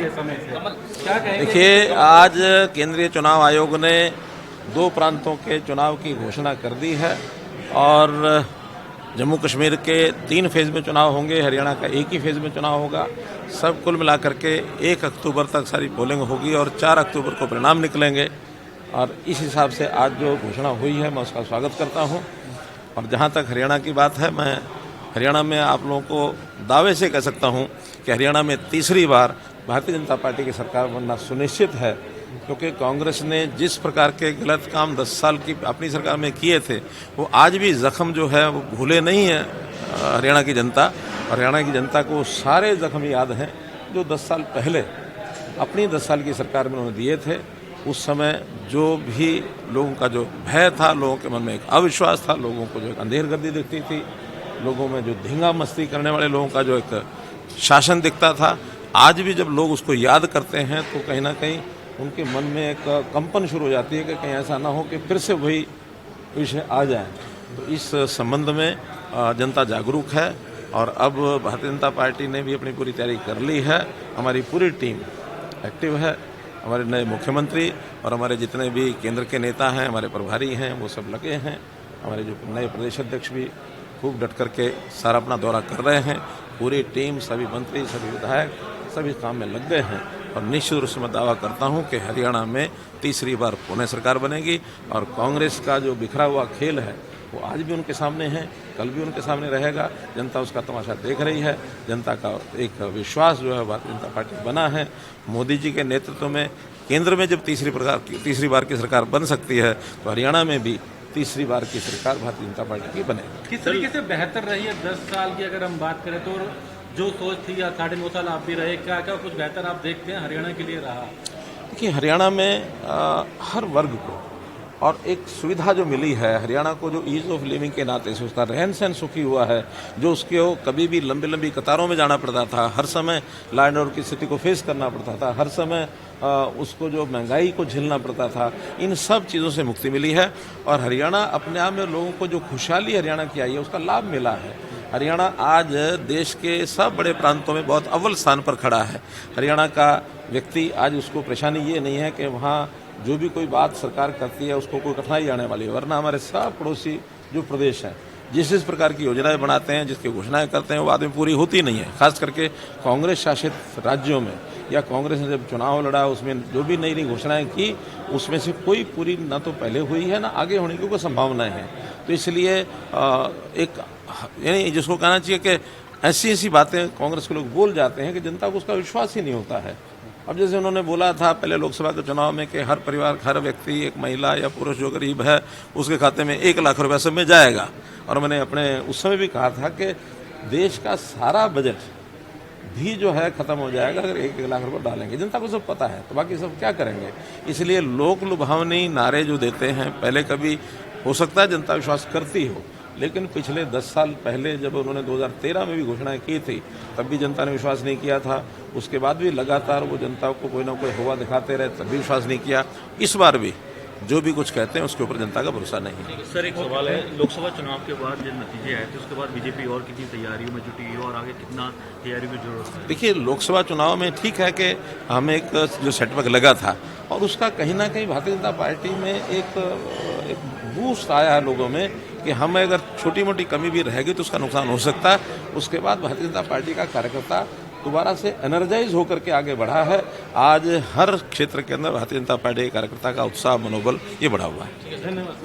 है समय से, क्या कहेंगे? देखिए, आज केंद्रीय चुनाव आयोग ने 2 प्रांतों के चुनाव की घोषणा कर दी है और जम्मू कश्मीर के 3 फेज़ में चुनाव होंगे, हरियाणा का 1 ही फेज़ में चुनाव होगा। सब कुल मिलाकर के 1 अक्टूबर तक सारी पोलिंग होगी और 4 अक्टूबर को परिणाम निकलेंगे। और इस हिसाब से आज जो घोषणा हुई है मैं उसका स्वागत करता हूं। और जहां तक हरियाणा की बात है, मैं हरियाणा में आप लोगों को दावे से कह सकता हूं कि हरियाणा में तीसरी बार भारतीय जनता पार्टी की सरकार बनना सुनिश्चित है, क्योंकि कांग्रेस ने जिस प्रकार के गलत काम 10 साल की अपनी सरकार में किए थे, वो आज भी जख्म जो है वो भूले नहीं है हरियाणा की जनता। हरियाणा की जनता को सारे जख्म याद हैं जो 10 साल पहले अपनी 10 साल की सरकार में उन्होंने दिए थे। उस समय जो भी लोगों का जो भय था, लोगों के मन में एक अविश्वास था, लोगों को जो एक अंधेरगर्दी दिखती थी, लोगों में जो धींगा मस्ती करने वाले लोगों का जो एक शासन दिखता था, आज भी जब लोग उसको याद करते हैं तो कहीं ना कहीं उनके मन में एक कंपन शुरू हो जाती है कि कहीं ऐसा ना हो कि फिर से वही विषय आ जाए। तो इस संबंध में जनता जागरूक है और अब भारतीय जनता पार्टी ने भी अपनी पूरी तैयारी कर ली है। हमारी पूरी टीम एक्टिव है, हमारे नए मुख्यमंत्री और हमारे जितने भी केंद्र के नेता हैं, हमारे प्रभारी हैं, वो सब लगे हैं। हमारे जो नए प्रदेश अध्यक्ष भी खूब डट करके सारा अपना दौरा कर रहे हैं। पूरी टीम, सभी मंत्री, सभी विधायक सभी काम में लग गए हैं और निश्चित रूप से मैं दावा करता हूं कि हरियाणा में तीसरी बार पुनः सरकार बनेगी। और कांग्रेस का जो बिखरा हुआ खेल है वो आज भी उनके सामने है, कल भी उनके सामने रहेगा। जनता उसका तमाशा देख रही है। जनता का एक विश्वास जो है भारतीय जनता पार्टी बना है। मोदी जी के नेतृत्व में केंद्र में जब तीसरी बार की सरकार बन सकती है, तो हरियाणा में भी तीसरी बार की सरकार भारतीय जनता पार्टी की बनेगी। किस तरीके से बेहतर रही है 10 साल की अगर हम बात करें तो? जो सोच थी या 9.5 साल आप भी रहे, क्या क्या कुछ बेहतर आप देखते हैं हरियाणा के लिए रहा? देखिए, हरियाणा में हर वर्ग को और एक सुविधा जो मिली है, हरियाणा को जो ईज ऑफ लिविंग के नाते से उसका रहन सहन सुखी हुआ है, जो उसके कभी भी लंबी लंबी कतारों में जाना पड़ता था, हर समय लॉ एंड ऑर्डर की स्थिति को फेस करना पड़ता था, हर समय उसको जो महंगाई को झेलना पड़ता था, इन सब चीज़ों से मुक्ति मिली है। और हरियाणा अपने आप में लोगों को जो खुशहाली हरियाणा की आई है उसका लाभ मिला है। हरियाणा आज देश के सब बड़े प्रांतों में बहुत अव्वल स्थान पर खड़ा है। हरियाणा का व्यक्ति आज उसको परेशानी ये नहीं है कि वहाँ जो भी कोई बात सरकार करती है उसको कोई कठिनाई आने वाली है, वरना हमारे सब पड़ोसी जो प्रदेश हैं जिस प्रकार की योजनाएं बनाते हैं, जिसकी घोषणाएं करते हैं, वो बाद में पूरी होती नहीं है। खास करके कांग्रेस शासित राज्यों में या कांग्रेस ने जब चुनाव लड़ा उसमें जो भी नई नई घोषणाएं की, उसमें से कोई पूरी ना तो पहले हुई है ना आगे होने की कोई संभावनाएं हैं। तो इसलिए एक यानी जिसको कहना चाहिए कि ऐसी ऐसी बातें कांग्रेस के लोग बोल जाते हैं कि जनता को उसका विश्वास ही नहीं होता है। अब जैसे उन्होंने बोला था पहले लोकसभा के चुनाव में कि हर परिवार, हर व्यक्ति, एक महिला या पुरुष जो गरीब है उसके खाते में 1 लाख रुपया सब में जाएगा। और मैंने अपने उस समय भी कहा था कि देश का सारा बजट भी जो है खत्म हो जाएगा अगर 1 लाख रुपये डालेंगे। जनता को सब पता है, तो बाकी सब क्या करेंगे। इसलिए लोक लुभावनी नारे जो देते हैं, पहले कभी हो सकता है जनता विश्वास करती हो, लेकिन पिछले 10 साल पहले जब उन्होंने 2013 में भी घोषणाएं की थी तब भी जनता ने विश्वास नहीं किया था। उसके बाद भी लगातार वो जनता को कोई ना कोई हवा दिखाते रहे, तब भी विश्वास नहीं किया। इस बार भी जो भी कुछ कहते हैं उसके ऊपर जनता का भरोसा नहीं है। सर, एक सवाल है, लोकसभा चुनाव के बाद जब नतीजे आए थे उसके बाद बीजेपी और कितनी तैयारियों में जुटी है और आगे कितना तैयारी की जरूरत है? देखिए, लोकसभा चुनाव में ठीक है कि हमें एक जो सेटबैक लगा था और उसका कहीं ना कहीं भारतीय जनता पार्टी में एक बूस्ट आया है लोगों में कि हमें अगर छोटी मोटी कमी भी रहेगी तो उसका नुकसान हो सकता है। उसके बाद भारतीय जनता पार्टी का कार्यकर्ता दोबारा से एनर्जाइज होकर के आगे बढ़ा है। आज हर क्षेत्र के अंदर भारतीय जनता पार्टी के कार्यकर्ता का उत्साह, मनोबल ये बढ़ा हुआ है। धन्यवाद।